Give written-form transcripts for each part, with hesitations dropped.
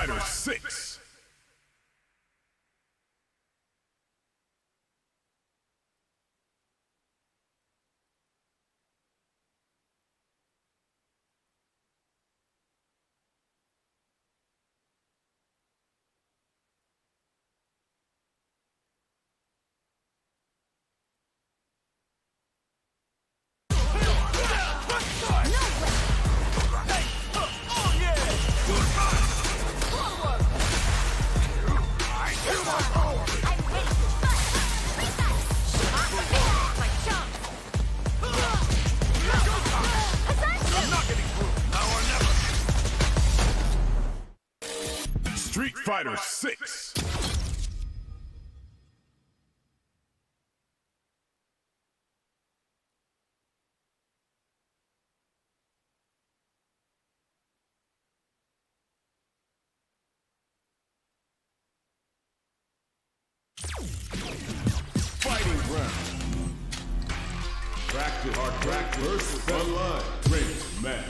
Fighter 6. Street Fighter 6. Fighting round. Practice. Practice versus online. Training match.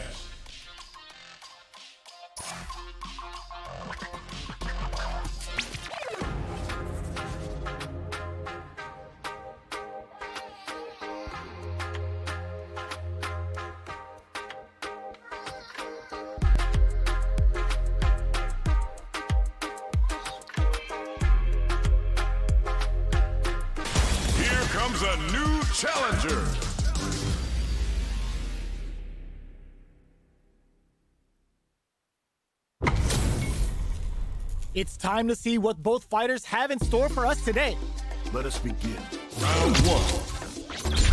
Comes a new challenger. It's time to see what both fighters have in store for us today. Let us begin. Round 1.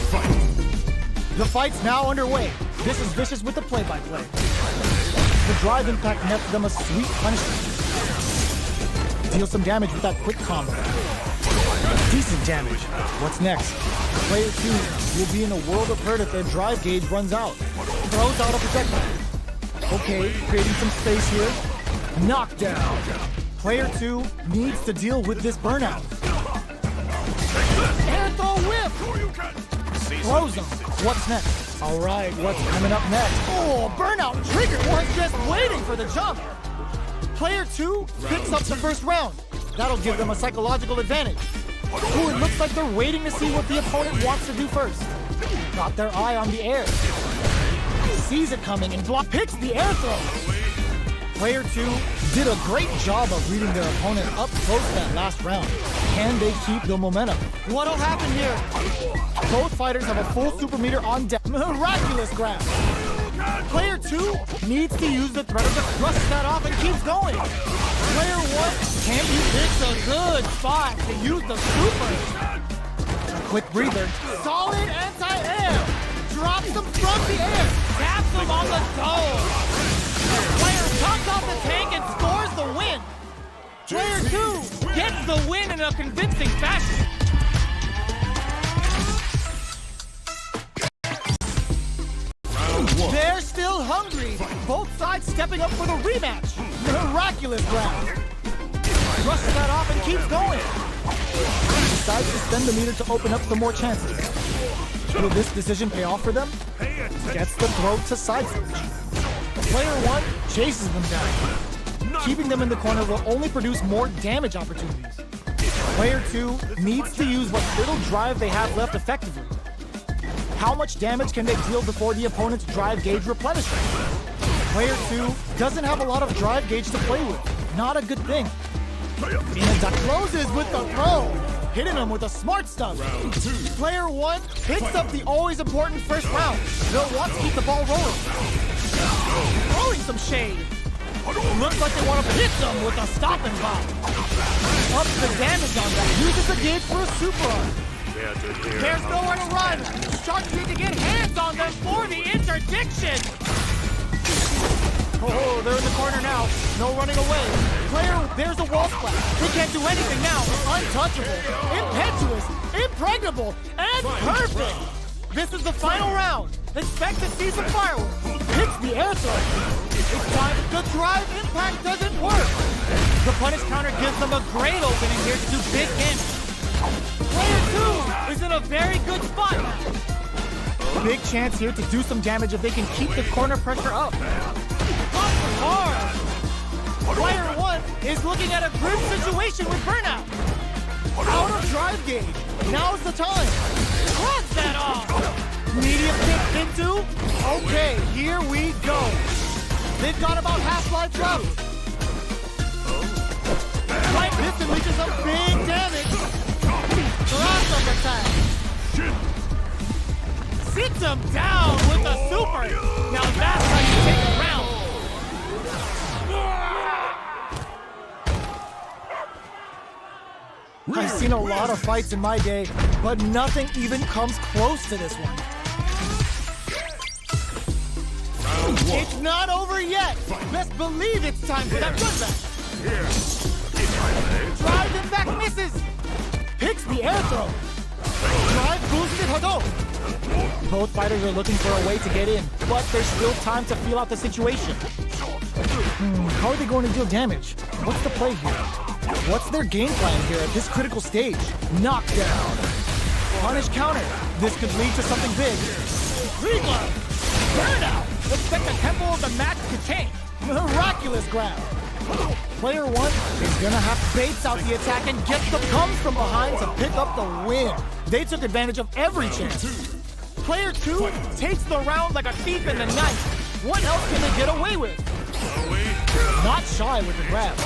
Fight. The fight's now underway. This is Vicious with the play-by-play. The drive impact nets them a sweet punishment. Deal some damage with that quick combo. Decent damage. What's next? Player 2 will be in a world of hurt if their drive gauge runs out. Throws out a projectile. Okay, creating some space here. Knockdown. Player 2 needs to deal with this burnout. Air throw whip! Throws him. What's next? All right, what's coming up next? Oh, burnout trigger was just waiting for the jump. Player 2 picks up the first round. That'll give them a psychological advantage. Ooh, it looks like they're waiting to see what the opponent wants to do first. Got their eye on the air. Sees it coming and picks the air throw. Player 2 did a great job of reading their opponent up close that last round. Can they keep the momentum? What'll happen here? Both fighters have a full super meter on deck. Miraculous grab. Player 2 needs to use the threat of the thrust that off and keeps going. Player 1 can he picks a good spot to use the super. A quick breather. Solid anti-air. Drops him from the air. Taps him on the dome. Player cuts off the tank and scores the win. Player 2 gets the win in a convincing fashion. They're still hungry. Both sides stepping up for the rematch. Miraculous round. Rushes that off and keeps going. Decides to spend the meter to open up some more chances. Will this decision pay off for them? Gets the throw to side switch. Player 1 chases them down. Keeping them in the corner will only produce more damage opportunities. Player 2 needs to use what little drive they have left effectively. How much damage can they deal before the opponent's drive gauge replenishes? Player 2 doesn't have a lot of drive gauge to play with. Not a good thing. Inazaki closes with the throw, hitting him with the smart stuff. Player 1 picks up the always important first round. They'll want to keep the ball rolling. Throwing some shade. Looks like they want to hit them with a stop and pop. Ups the damage on that. Uses the gauge for a super arm. There's nowhere to run. Sharks need to get hands on them for the interdiction. Oh, they're in the corner now. No running away. Player, there's a wall splash. They can't do anything now. Untouchable, impetuous, impregnable, and perfect. This is the final round. Expect to see some fireworks. Hits the air throw. It's time. The drive impact doesn't work. The punish counter gives them a great opening here to do big damage. Player 2 is in a very good spot now. Big chance here to do some damage if they can keep the corner pressure up. Hard. Player 1 at a grim situation with Burnout. Out of drive gauge. Now's the time. Cross that off. Medium kick into. Okay, here we go. They've got about half-life left. Right, this unleashes some big damage. Cross-up attack. Sits him down with a super. Now that's how you take a round. I've seen a lot of fights in my day, but nothing even comes close to this one. It's not over yet. Best believe it's time for that run back. Drive him back, misses. Picks the air throw. Drive boosted Hadou. Both fighters are looking for a way to get in, but there's still time to feel out the situation. How are they going to deal damage? What's the play here? What's their game plan here at this critical stage? Knockdown. Punish counter. This could lead to something big. Reglove. Burnout. Expect the tempo of the match to change. Miraculous grab. Player 1 is gonna have to baits out the attack and get the comes from behind to pick up the win. They took advantage of every chance. Player 2 takes the round like a thief in the night. What else can they get away with? Not shy with the grab.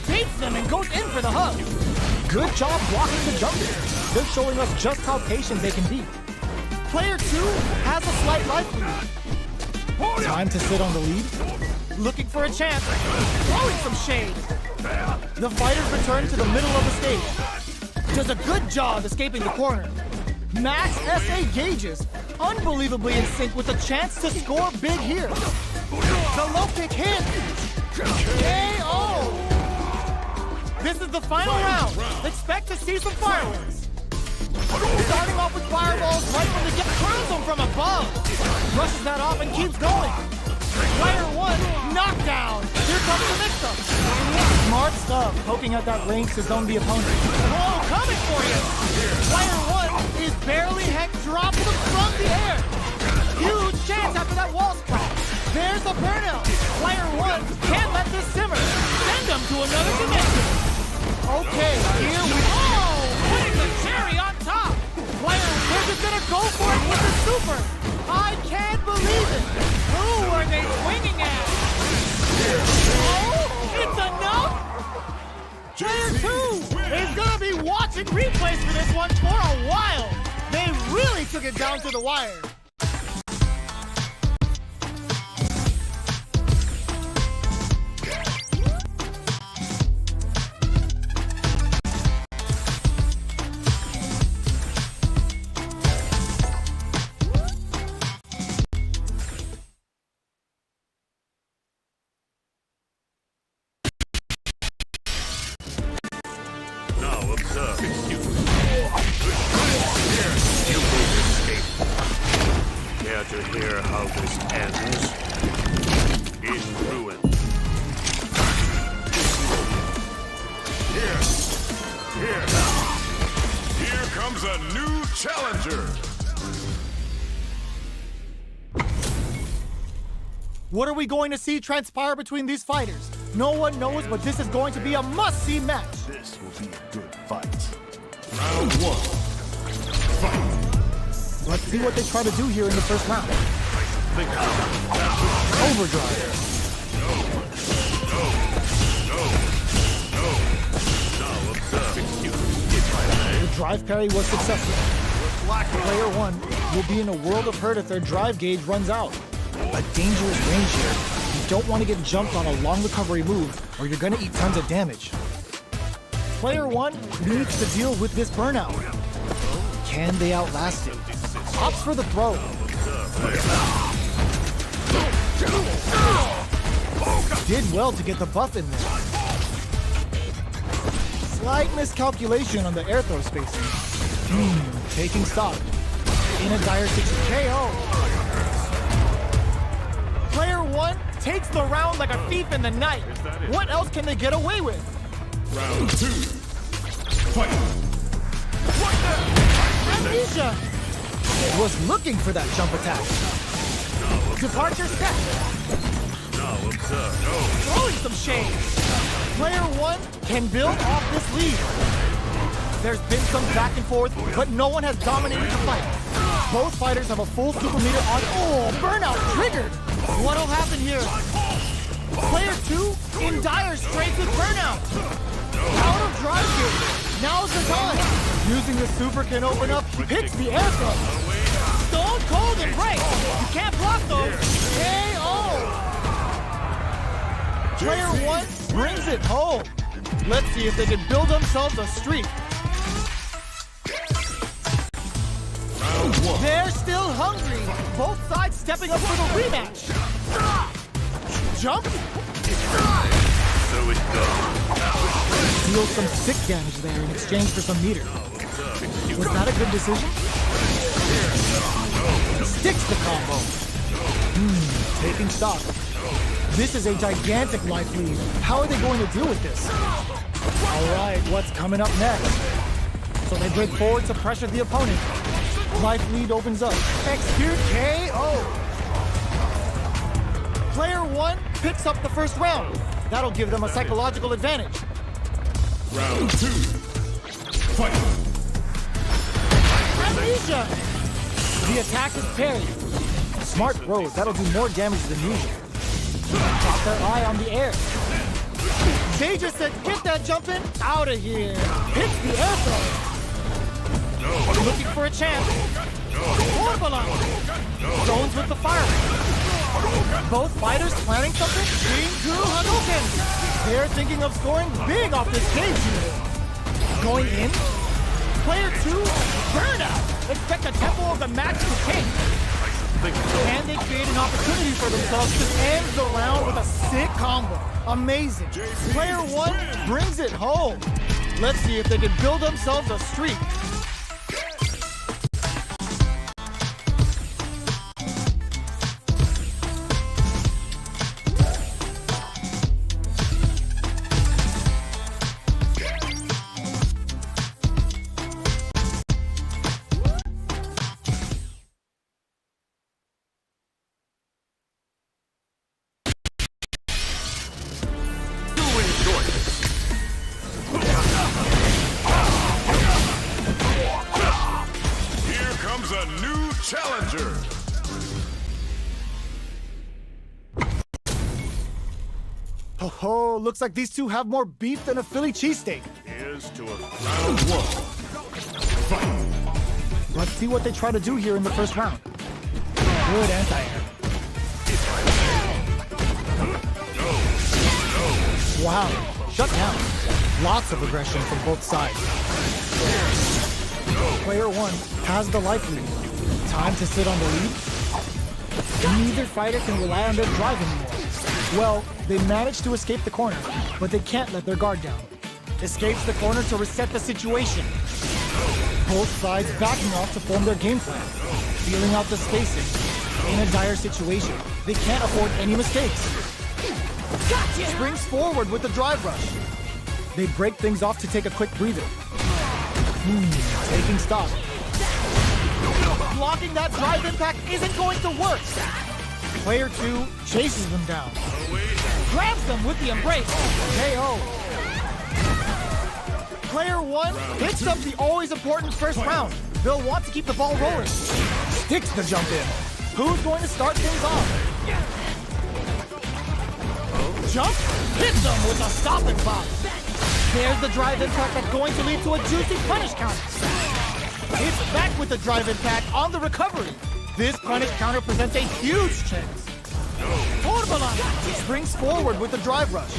Baits them and goes in for the hug. Good job blocking the jump. They're showing us just how patient they can be. Player 2 has a slight life lead. Time to sit on the lead. Looking for a chance. Throwing some shade. The fighters return to the middle of the stage. Does a good job escaping the corner. Max SA gauges. Unbelievably in sync with a chance to score big here. The low kick hit. KO! This is the final round. Expect to see some fireworks. Starting off with fireballs right when they get throws them from above. Rushes that off and keeps going. Player 1, knockdown. Here comes the mix-up. Smart stuff, poking at that range to zone the opponent. Oh, coming for you. Player 1 is barely dropped them from the air. Huge chance after that wall splash. There's a burnout. Player 1 can't let this simmer. Send them to another dimension. Okay, here we go. Putting the cherry on top. Player, they're just gonna go for it with the super. I can't believe it. Who are they swinging at? Oh, it's enough. Player 2 is gonna be watching replays for this one for a while. They really took it down to the wire. To hear how this ends in ruin. Here comes a new challenger. What are we going to see transpire between these fighters? No one knows, but this is going to be a must-see match. This will be a good fight. Round 1. Fight. Let's see what they try to do here in the first round. Overdrive. The drive parry was successful. Player 1 will be in a world of hurt if their drive gauge runs out. A dangerous range here. You don't want to get jumped on a long recovery move, or you're going to eat tons of damage. Player 1 needs to deal with this burnout. Can they outlast it? Opts for the throw. Did well to get the buff in there. Slight miscalculation on the air throw spacing. Taking stock. In a dire situation. KO. Player 1 takes the round like a thief in the night. What else can they get away with? Round 2. Fight. Amnesia was looking for that jump attack. Departure set. Now observe. Throwing some shade. Player 1 can build off this lead. There's been some back and forth, but no one has dominated the fight. Both fighters have a full super meter on. Oh, burnout triggered. What'll happen here? Player 2 in dire straits with burnout. Out of drive here. Now's the time. Using the super can open up. Hits the air throw. Stone cold and break. You can't block those. KO. Player 1 brings it home. Let's see if they can build themselves a streak. They're still hungry. Both sides stepping up for the rematch. Jump. So it goes. Deal some sick damage there in exchange for some meter. Was that a good decision? Sticks the combo. Taking stock. This is a gigantic life lead. How are they going to deal with this? All right, what's coming up next? So they break forward to pressure the opponent. Life lead opens up. Execute KO. Player 1 picks up the first round. That'll give them a psychological advantage. Round 2. Fight. Amnesia! The attack is parried. Smart throws. That'll do more damage than usual. Got their eye on the air. They just said, get that jumping out of here. Hits the air throw. Looking for a chance. Orbalon. Stones with the fire. Both fighters planning something. Shinku Hadouken. They're thinking of scoring big off this cage unit. Going in. Player 2, burnout. Expect the tempo of the match to change. And they create an opportunity for themselves to end the round with a sick combo. Amazing. Player 1 brings it home. Let's see if they can build themselves a streak. Here comes a new challenger. Oh, looks like these two have more beef than a Philly cheesesteak. Here's to a Round 1. Fight. Let's see what they try to do here in the first round. Good anti-air. Wow, shut down. Lots of aggression from both sides. Player 1 has the life lead. Time to sit on the lead. Neither fighter can rely on their drive anymore. Well, they managed to escape the corner, but they can't let their guard down. Escapes the corner to reset the situation. Both sides backing off to form their game plan. Feeling out the spacing. In a dire situation, they can't afford any mistakes. Gotcha! Springs forward with the drive rush. They break things off to take a quick breather. Taking stock. Blocking that drive impact isn't going to work. Player 2 chases them down. Grabs them with the embrace. KO. Player 1 picks up the always important first round. They'll want to keep the ball rolling. Sticks the jump in. Who's going to start things off? Jump, hit them with a stopping block. There's the drive impact that's going to lead to a juicy punish counter. It's back with the drive impact on the recovery. This punish counter presents a huge chance. Orbalon springs forward with the drive rush.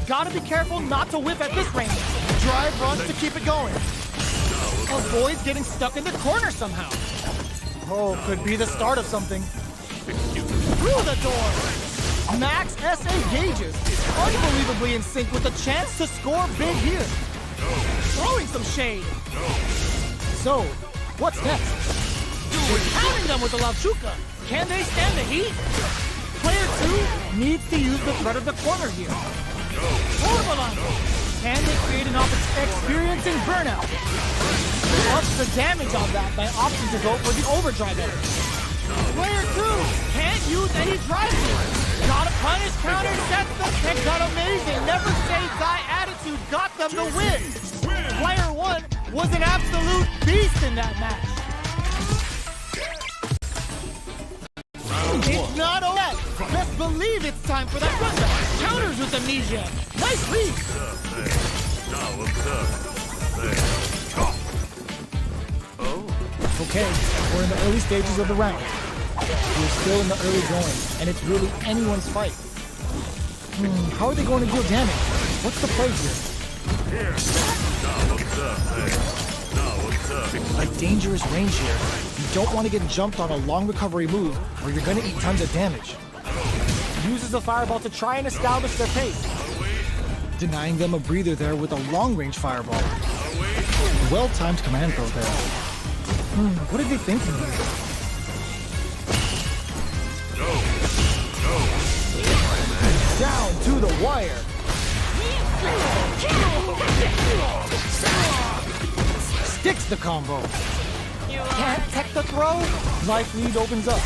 Gotta be careful not to whip at this range. Drive runs to keep it going. Avoids getting stuck in the corner somehow. Oh, could be the start of something. Through the door. Max SA gauges, unbelievably in sync with the chance to score big here. Throwing some shade. So, what's next? Pounding them with the Lavchuka. Can they stand the heat? Player 2 needs to use the threat of the corner here. Orbalon. Can they create an experiencing burnout? Ups the damage on that by opting to go for the overdrive edge. Player 2 can't use any drive here. Got a punish counter, sets the And got amazing, never say die attitude got them the win. Player 1 was an absolute beast in that match. It's not over yet. Best believe it's time for that run. Counters with amnesia. Nice lead. Now observe. Okay, we're in the early stages of the round. We're still in the early going, and it's really anyone's fight. How are they going to deal damage? What's the play here? Now observe. Now observe. A dangerous range here. You don't want to get jumped on a long recovery move, or you're going to eat tons of damage. Uses a fireball to try and establish their pace. Denying them a breather there with a long-range fireball. Well-timed command throw there. What are they thinking here? Down to the wire. Sticks the combo. Can't tech the throw. Life lead opens up.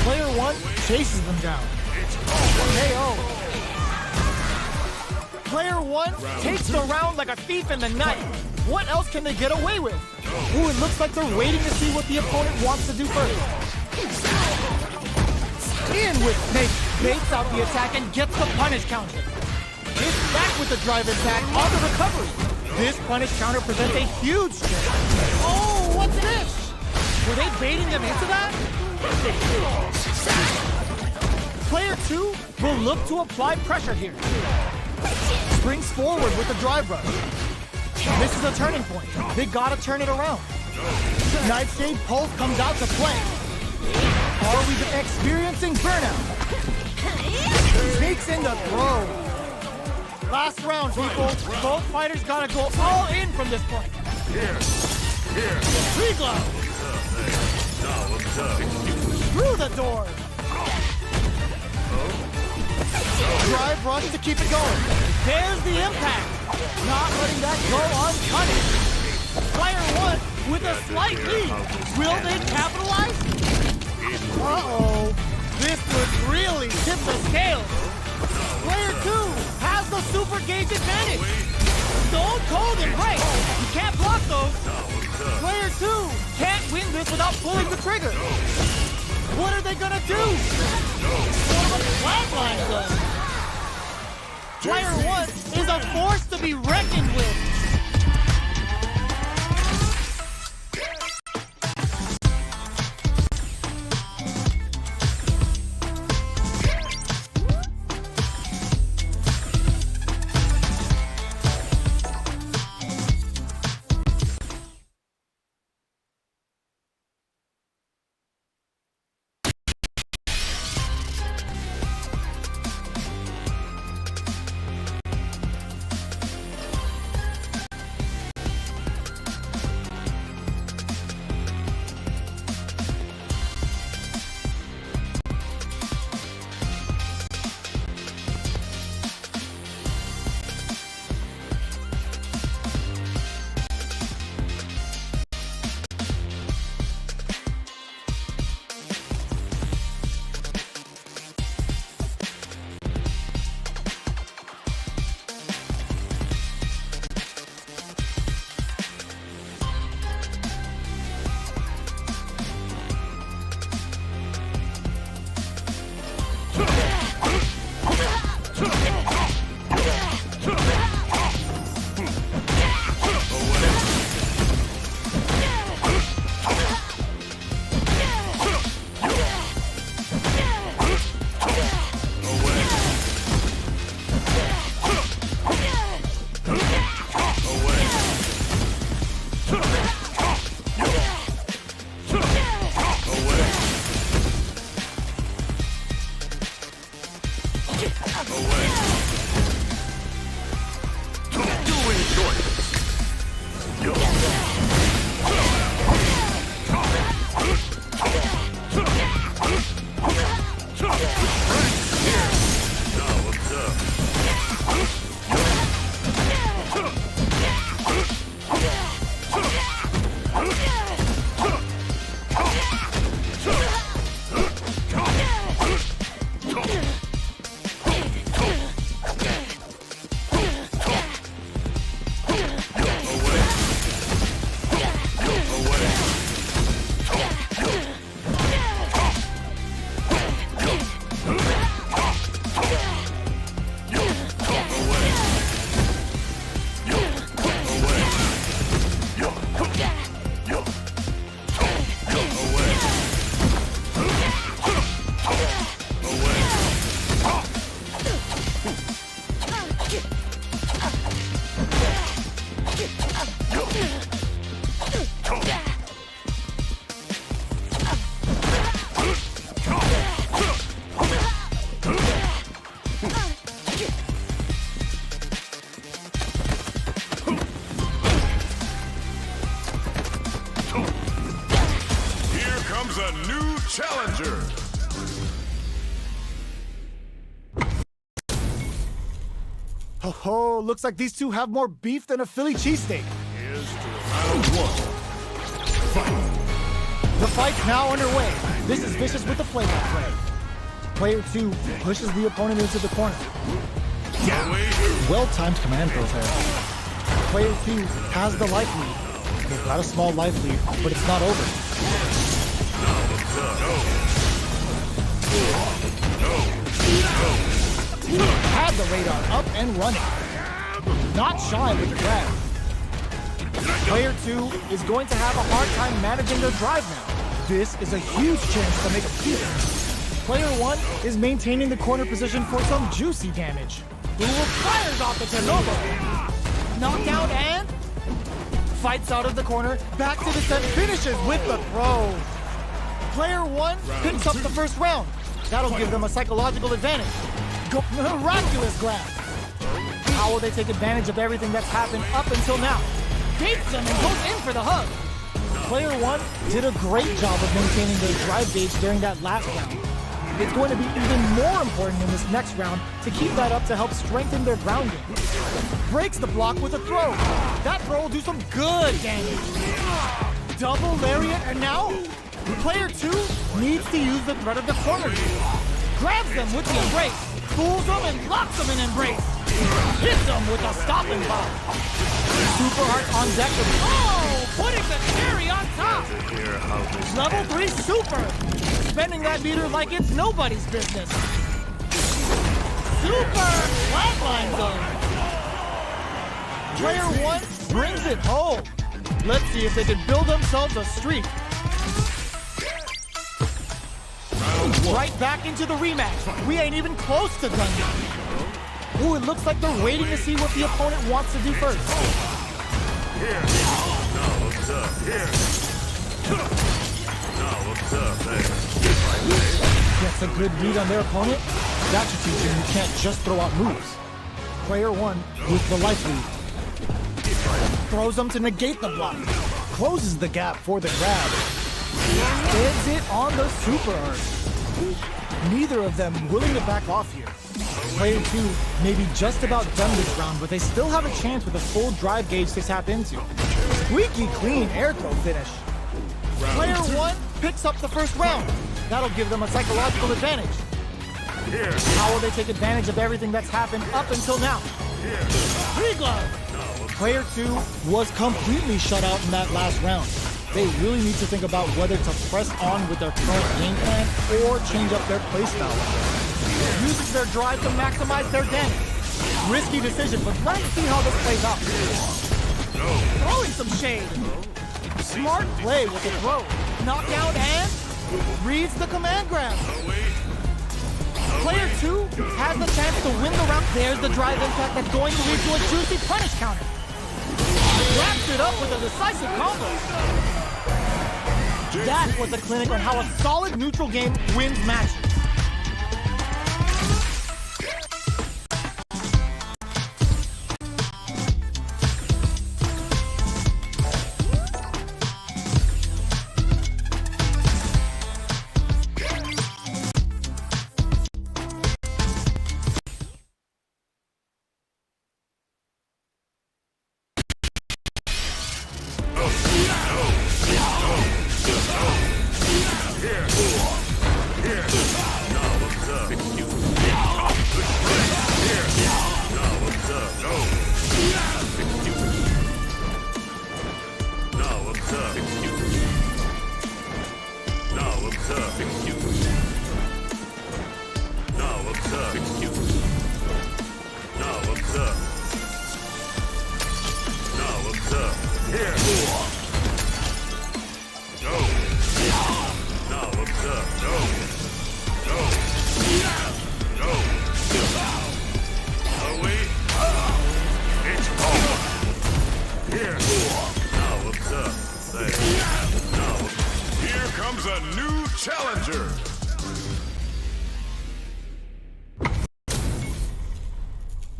Player 1 chases them down. KO. Player 1 takes the round like a thief in the night. What else can they get away with? Ooh, it looks like they're waiting to see what the opponent wants to do first. In with Snake, baits out the attack and gets the punish counter. Hits back with the drive attack on the recovery. This punish counter presents a huge threat. Oh, what's this? Were they baiting them into that? Player 2 will look to apply pressure here. Springs forward with the drive rush. This is a turning point. They gotta turn it around. Nightshade Pulse comes out to play. Are we experiencing burnout? Sneaks in the throw. Last round, people. Both fighters gotta go all in from this point. Tree glove. Through the door. Drive rush to keep it going. There's the impact. Not letting that go unpunished. Player 1 with a slight lead. Will they capitalize? Uh-oh. This would really tip the scales. Player 2 has the super gauge advantage. Stone cold and right. You can't block those. Player 2 can't win this without pulling the trigger. What are they gonna do? Flatline them. Player 1 is a force to be reckoned with. Oh, looks like these two have more beef than a Philly cheesesteak. Here's to Round one. Fight. The fight's now underway. This is Vicious with the play-by-play. Player 2 pushes the opponent into the corner. Well-timed command throws there. Player 2 has the life lead. They've got a small life lead, but it's not over. Had the radar up and running. Not shy with the grab. Player 2 is going to have a hard time managing their drive now. This is a huge chance to make a steal. Player 1 is maintaining the corner position for some juicy damage. Who fires off the Tanobo. Knockout and fights out of the corner. Back to the set. Finishes with the throw. Player 1 picks up the first round. That'll give them a psychological advantage. Miraculous grab. How will they take advantage of everything that's happened up until now? Gates them and goes in for the hug. Player 1 did a great job of maintaining their drive gauge during that last round. It's going to be even more important in this next round to keep that up to help strengthen their ground game. Breaks the block with a throw. That throw will do some good damage. Double lariat, and now player 2 needs to use the threat of the corner. Grabs them with the embrace. Fools them and locks them in embrace. Hits them with a stopping bomb. Super Heart on deck with putting the cherry on top. Level 3 super. Spending that meter like it's nobody's business. Super flatline zone. Player 1 brings it home. Let's see if they can build themselves a streak. Right back into the rematch. We ain't even close to done yet. Ooh, it looks like they're waiting to see what the opponent wants to do first. Here. Now what's up? Here. Now what's up, man? Gets a good read on their opponent. That should teach them you can't just throw out moves. Player 1 with the life lead. Throws them to negate the block. Closes the gap for the grab. Ends it on the super art. Neither of them willing to back off here. Player 2 may be just about done this round, but they still have a chance with a full drive gauge to tap into. Squeaky clean air throw finish. Player 1 picks up the first round. That'll give them a psychological advantage. How will they take advantage of everything that's happened up until now? Free glove. Player 2 was completely shut out in that last round. They really need to think about whether to press on with their current game plan or change up their playstyle. Uses their drive to maximize their damage. Risky decision, but let's see how this plays out. Throwing some shade. Smart play with the throw. Knockout and reads the command grab. Player 2 has the chance to win the round. There's the drive impact that's going to lead to a juicy punish counter. Wraps it up with a decisive combo. That was a clinic on how a solid neutral game wins matches.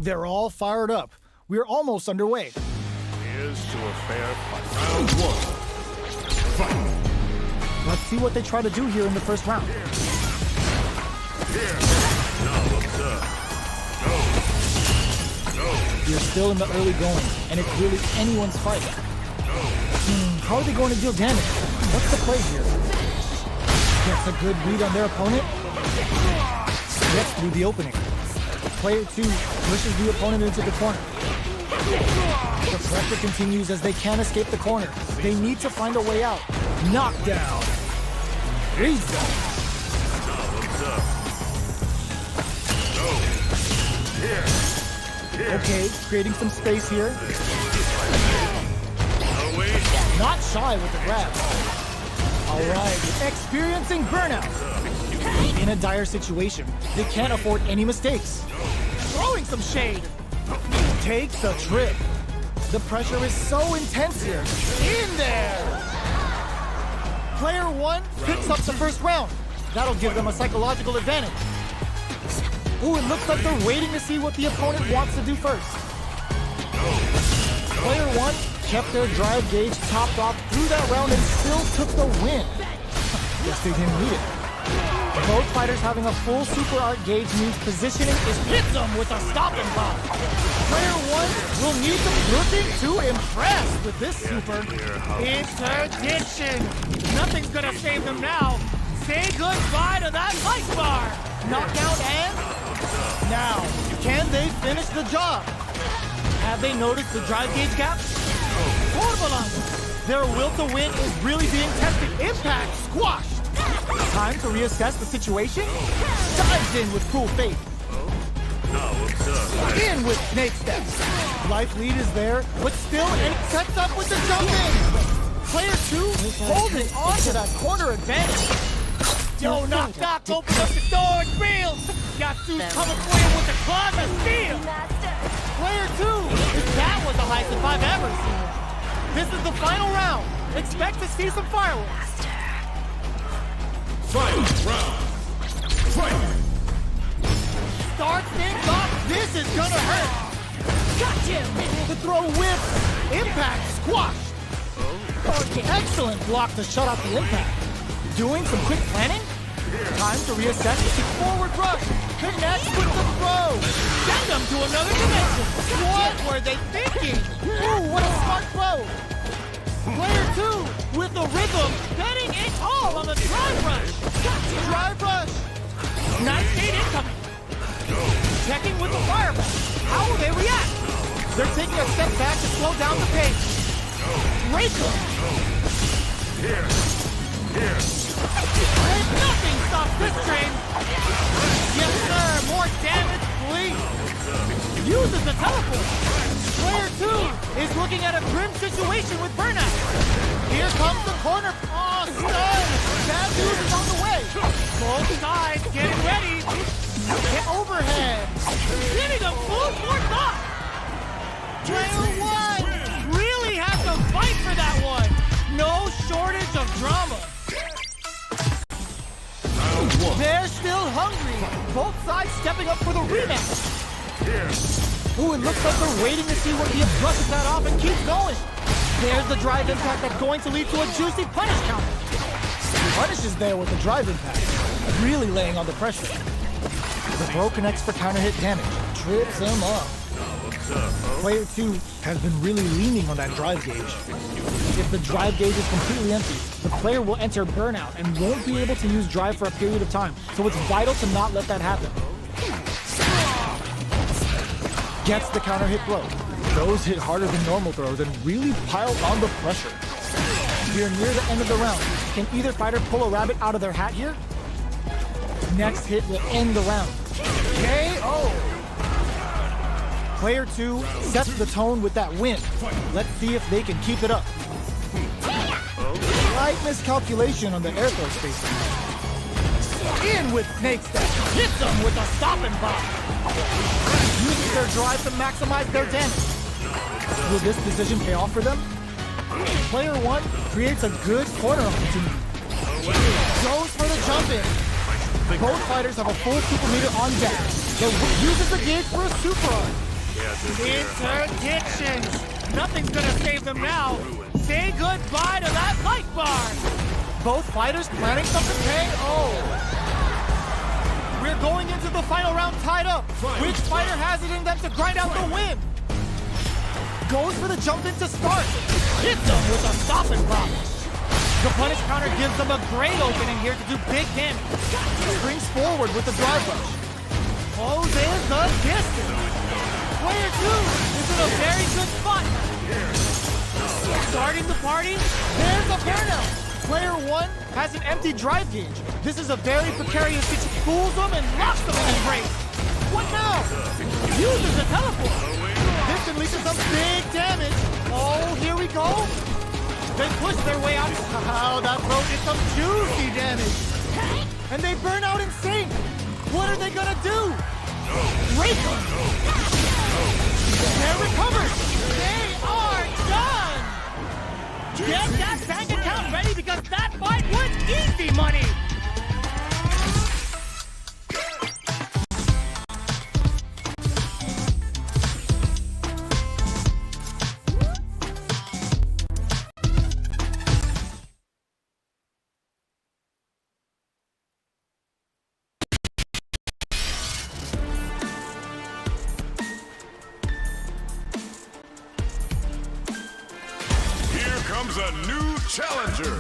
They're all fired up. We're almost underway. Here's to a fair fight. Round one. Fight. Let's see what they try to do here in the first round. Here. Now what's up? Go. You're still in the early going, and it's really anyone's fight. How are they going to deal damage? What's the play here? Gets a good read on their opponent. Gets through the opening. Player 2 pushes the opponent into the corner. The pressure continues as they can't escape the corner. They need to find a way out. Knockdown. Riza. Okay, creating some space here. Not shy with the grab. All right, experiencing burnout. In a dire situation, they can't afford any mistakes. Throwing some shade. Takes the trip. The pressure is so intense here. In there! Player 1 picks up the first round. That'll give them a psychological advantage. Ooh, it looks like they're waiting to see what the opponent wants to do first. Player 1 kept their drive gauge topped off through that round and still took the win. Guess they didn't need it. Both fighters having a full super art gauge means positioning is hits them with a stopping block. Player 1 will need some looking to impress with this super. Interdiction! Nothing's gonna save them now. Say goodbye to that light bar. Knockout and now, can they finish the job? Have they noticed the drive gauge gap? Corvalán! Their will to win is really being tested. Impact squashed. Time to reassess the situation. Dives in with cool faith. In with snake steps. Life lead is there, but still it sets up with the jump in. Player 2 holding on to that corner advantage. Yo, knock, open up the door, it's real. Got Zeus coming for you with the claws of steel. Player 2, if that was the highest I've ever seen. This is the final round. Expect to see some fireworks. Fight round. Fight. Start things off. This is gonna hurt. Got you. The throw whips. Impact squashed. Excellent block to shut out the impact. Doing some quick planning. Time to reassess the forward rush. Connect with the throw. Send them to another dimension. What were they thinking? Ooh, what a smart throw. Player 2 with the rhythm, betting it all on the drive rush. Drive rush. Nice gate incoming. Checking with the fireball. How will they react? They're taking a step back to slow down the pace. Break them. And nothing stops this train. Yes, sir. More damage, please. Uses the teleport. Player 2 is looking at a grim situation with burnout. Here comes the corner. Oh, stun! Bad news is on the way. Both sides getting ready. Hit overhead. Giving them full force thought. Player 1 really has to fight for that one. No shortage of drama. They're still hungry. Both sides stepping up for the rematch. Ooh, it looks like they're waiting to see where he brushes that off and keeps going. There's the drive impact that's going to lead to a juicy punish counter. Punish is there with the drive impact, really laying on the pressure. The bro connects for counter hit damage, trips him up. Player 2 has been really leaning on that drive gauge. If the drive gauge is completely empty, the player will enter burnout and won't be able to use drive for a period of time, so it's vital to not let that happen. Gets the counter hit blow. Those hit harder than normal throws and really pile on the pressure. We're near the end of the round. Can either fighter pull a rabbit out of their hat here? Next hit will end the round. KO! Player 2 sets the tone with that win. Let's see if they can keep it up. Slight miscalculation on the air throw spacing. In with snake step. Hits them with a stopping block. Using their drive to maximize their damage. Will this decision pay off for them? Player 1 creates a good corner opportunity. Goes for the jump in. Both fighters have a full super meter on deck. Uses the gauge for a super arm. Interdictions! Nothing's gonna save them now. Say goodbye to that light bar. Both fighters planning something KO. We're going into the final round tied up. Which fighter has it in them to grind out the win? Goes for the jump in to start. Hits him with a stop and pop. The punish counter gives them a great opening here to do big damage. Springs forward with the drive rush. Closes the distance. Player 2 is in a very good spot. Starting the party, there's a burnout. Player 1 has an empty drive gauge. This is a very precarious situation. Fools them and locks them in embrace. What now? Uses a teleport. This can lead to some big damage. Oh, here we go. They push their way out. Oh, that throw did some juicy damage. And they burn out in sync. What are they gonna do? Rake them. They're recovered. They are done. Get that bank account ready because that fight was easy money. Comes a new challenger.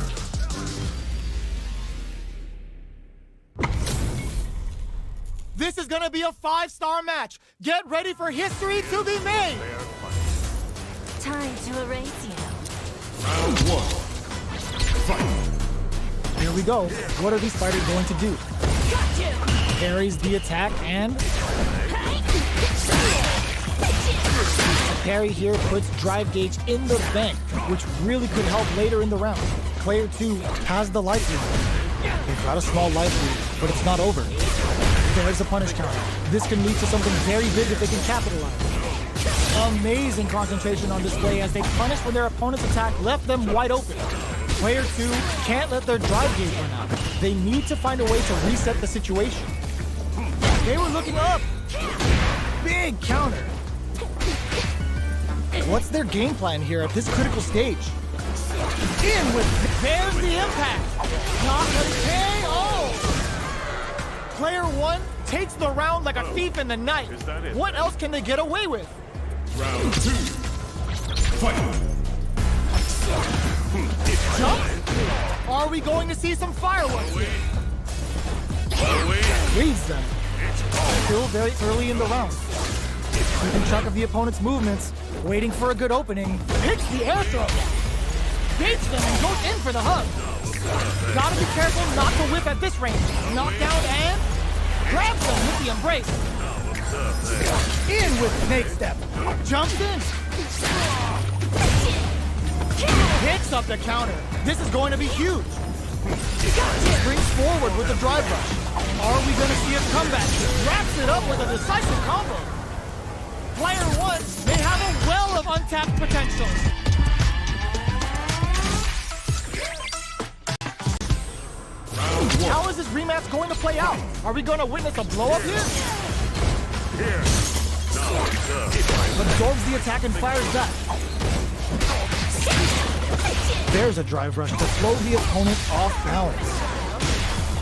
This is gonna be a 5-star match. Get ready for history to be made. Time to erase you. Round 1. Fight. Here we go. What are these fighters going to do? Got you! Parries the attack and parry here puts drive gauge in the bank, which really could help later in the round. Player 2 has the life lead. They've got a small life lead, but it's not over. There's a punish counter. This can lead to something very big if they can capitalize. Amazing concentration on display as they punish when their opponent's attack left them wide open. Player 2 can't let their drive gauge run out. They need to find a way to reset the situation. They were looking up. Big counter. What's their game plan here at this critical stage? In with... There's the impact! Not a KO! Player 1 takes the round like a thief in the night. Is that it? What else can they get away with? Round 2. Fight. Jump? Are we going to see some fireworks here? Reads them. Still very early in the round. Keeping track of the opponent's movements, waiting for a good opening, hits the air throw. Baits them and goes in for the hug. Gotta be careful not to whip at this range. Knockdown and grabs them with the embrace. In with snake step. Jumps in. Hits up the counter. This is going to be huge. Springs forward with the drive rush. Are we going to see a comeback? Wraps it up with a decisive combo. Player 1 may have a well of untapped potential. How is this rematch going to play out? Are we going to witness a blow-up here? Here. Absorbs the attack and fires back. There's a drive rush to slow the opponent off balance.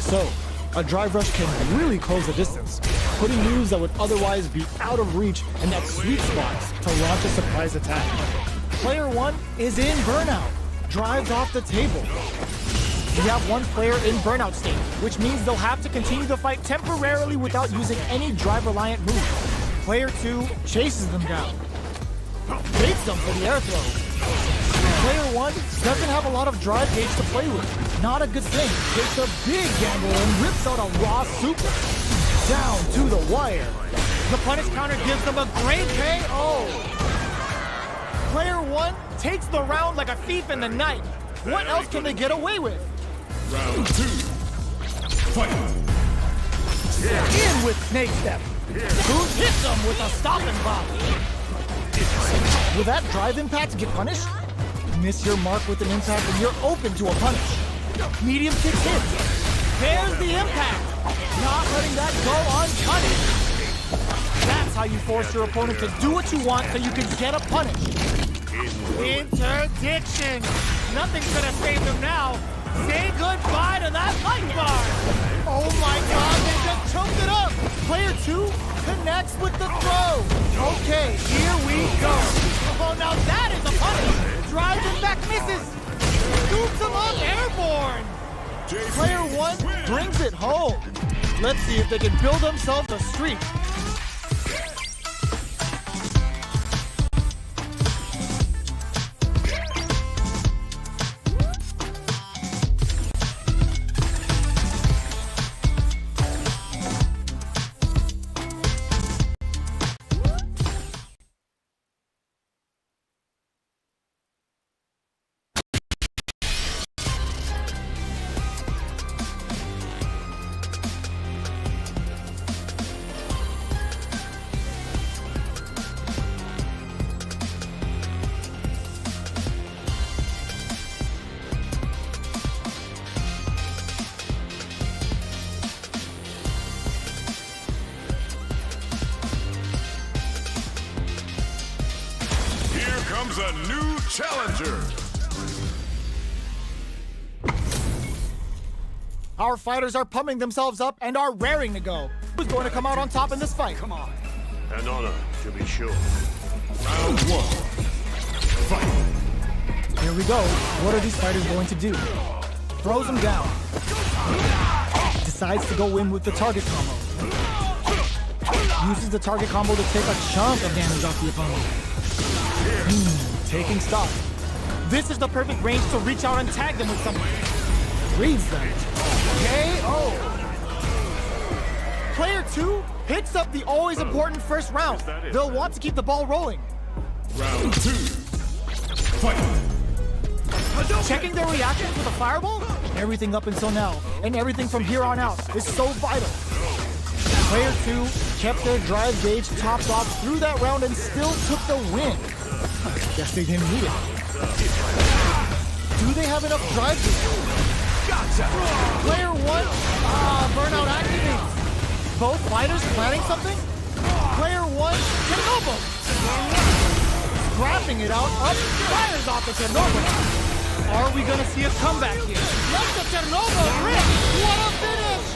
So, a drive rush can really close the distance, putting moves that would otherwise be out of reach in that sweet spot to launch a surprise attack. Player 1 is in burnout, drives off the table. We have one player in burnout state, which means they'll have to continue the fight temporarily without using any drive-reliant moves. Player 2 chases them down, baits them for the air throw. Player 1 doesn't have a lot of drive gauge to play with. Not a good thing. Takes a big gamble and rips out a raw super. Down to the wire. The punish counter gives them a great KO. Player 1 takes the round like a thief in the night. What else can they get away with? Round 2. Fight. In with snake step. Who hits them with a stop and pop? Will that drive impact get punished? Miss your mark with an impact and you're open to a punish. Medium kick hits. There's the impact. Not letting that go unpunished. That's how you force your opponent to do what you want so you can get a punish. Interdiction. Nothing's gonna save them now. Say goodbye to that light bar. Oh my God, they just choked it up. Player 2 connects with the throw. Okay, here we go. Oh now that is a punish! Drives him back, misses! Scoops him up, airborne! Player 1 brings it home. Let's see if they can build themselves a streak. Comes a new challenger. Our fighters are pumping themselves up and are raring to go. Who's going to come out on top in this fight? Come on. An honor, to be sure. Round 1. Fight. Here we go. What are these fighters going to do? Throws him down. Decides to go in with the target combo. Uses the target combo to take a chunk of damage off the opponent. Taking stock. This is the perfect range to reach out and tag them with something. Reads them. KO. Player 2 hits up the always important first round. They'll want to keep the ball rolling. Round 2. Fight. Checking their reactions with a fireball? Everything up until now, and everything from here on out is so vital. Player 2 kept their drive gauge topped off through that round and still took the win. Guess they didn't need it. Do they have enough drive to Gotcha! Player 1, burnout activates. Both fighters planning something? Player 1, Chernobyl! Scrapping it out, up, fires off the Chernobyl. Are we gonna see a comeback here? Let the Chernobyl rip! What a finish!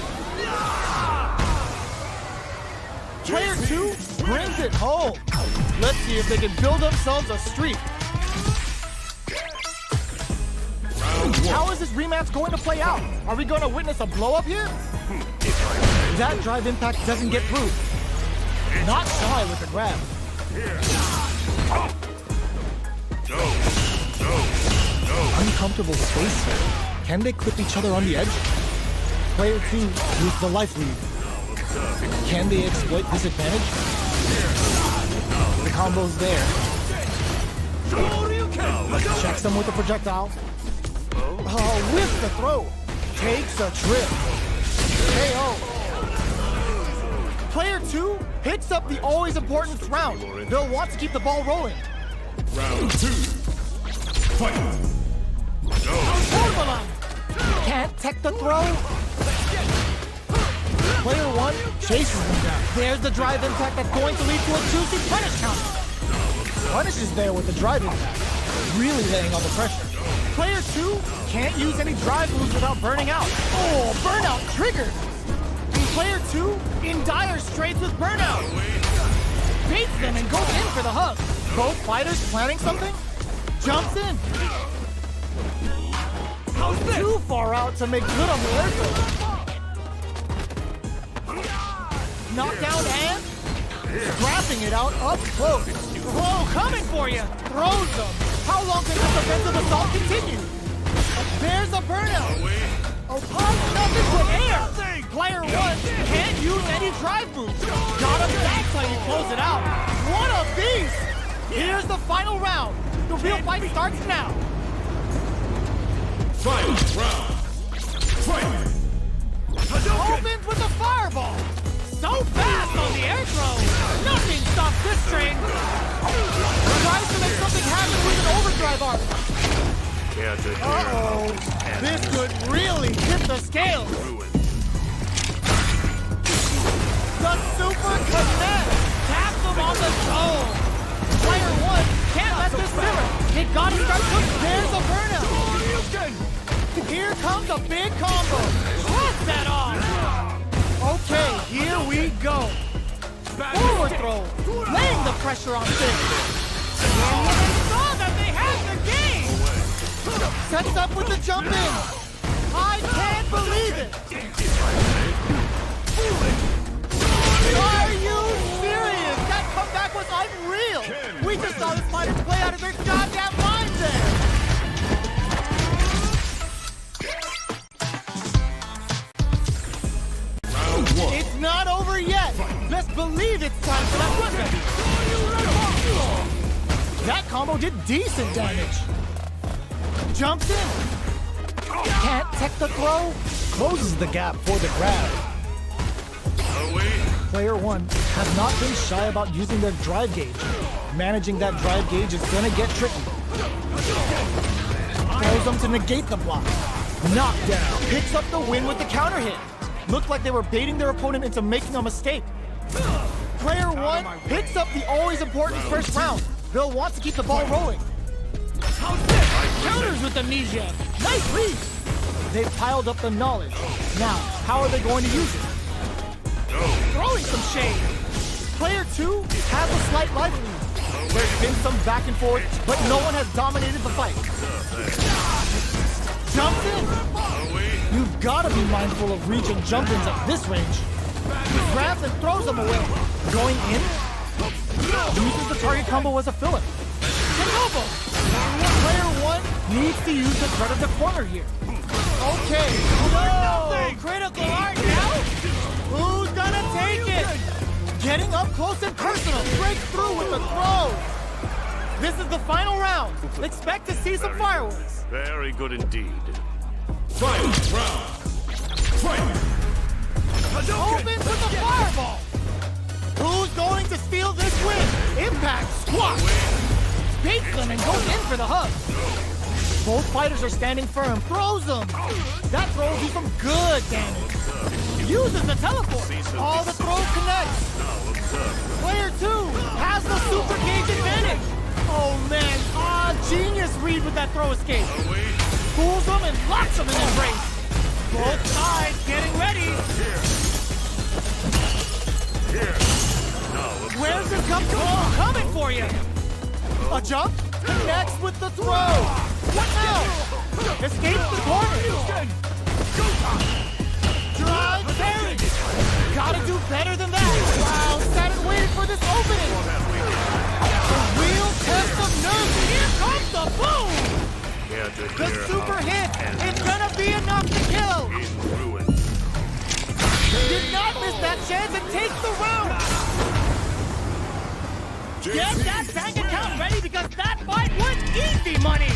Player 2 brings it home. Let's see if they can build themselves a streak. How is this rematch going to play out? Are we going to witness a blow-up here? That drive impact doesn't get through. Not shy with the grab. Uncomfortable space here. Can they clip each other on the edge? Player 2 with the life lead. Can they exploit this advantage? The combo's there. Checks them with the projectile. Oh, with the throw. Takes a trip. KO. Player 2 hits up the always important round. They'll want to keep the ball rolling. Round 2. Fight. Torbalan! Can't tech the throw. Player 1 chases them down. There's the drive impact that's going to lead to a juicy punish counter. Punish is there with the drive impact, really laying on the pressure. Player 2 can't use any drive moves without burning out. Oh, burnout triggered. Player 2 in dire straits with burnout. Beats them and goes in for the hug. Both fighters planning something? Jumps in. Too far out to make good on the air throw. Knockdown and scrapping it out up close. Whoa, coming for you. Throws them. How long can this offensive assault continue? There's a burnout. Oh, pump nothing but air. Player 1 can't use any drive moves. Got him. That's how you close it out. What a beast. Here's the final round. The real fight starts now. Final round. Fight. Opens with a fireball. So fast on the air throw. Nothing stops this train. Tries to make something happen with an overdrive arc. Uh-oh. This could really tip the scales. The super connect. Taps him on the zone. Player 1 can't let this simmer. They gotta start pushing. There's a burnout. Here comes a big combo. Plus that on. Okay, here we go. Forward throw. Laying the pressure on things. Sets up with the jump in. I can't believe it. Are you serious? That comeback was unreal. We just saw the fighters play out of their goddamn minds there. Round one. It's not over yet. Best believe it's time for that run back. That combo did decent damage. Jumps in. Can't tech the throw. Closes the gap for the grab. Player one has not been shy about using their drive gauge. Managing that drive gauge is gonna get tricky. Throws them to negate the block. Knockdown. Picks up the win with the counter hit. Looked like they were baiting their opponent into making a mistake. Player one picks up the always important first round. They'll want to keep the ball rolling. Counters with the knee jab. Nice read. They've piled up the knowledge. Now, how are they going to use it? Throwing some shade. Player two has a slight life lead. There's been some back and forth, but no one has dominated the fight. Jumps in. You've got to be mindful of reach and jump-ins at this range. He grabs and throws them away. Going in, uses the target combo as a filler. Elbow. Player one needs to use the threat of the corner here. Okay. Whoa! Critical art now? Who's gonna take it? Getting up close and personal. Breaks through with the throw. This is the final round. Expect to see some fireworks. Very good indeed. Final round. Fight. Opens with a fireball. Who's going to steal this win? Impact squat. Baits them and goes in for the hug. Both fighters are standing firm. Throws them. That throw will do some good damage. Uses the teleport. All the throws connects. Player two has the super gauge advantage. Oh man, genius read with that throw escape. Fools them and locks them in embrace. Both sides getting ready. Where's this cup coming for you? A jump connects with the throw. What now? Escapes the corner. Drive carry. Gotta do better than that. Wow, sat and waited for this opening. A real test of nerve. Here comes the boom. The super hit. It's gonna be enough to kill. Did not miss that chance and takes the round. Get that bank account ready because that fight was easy money.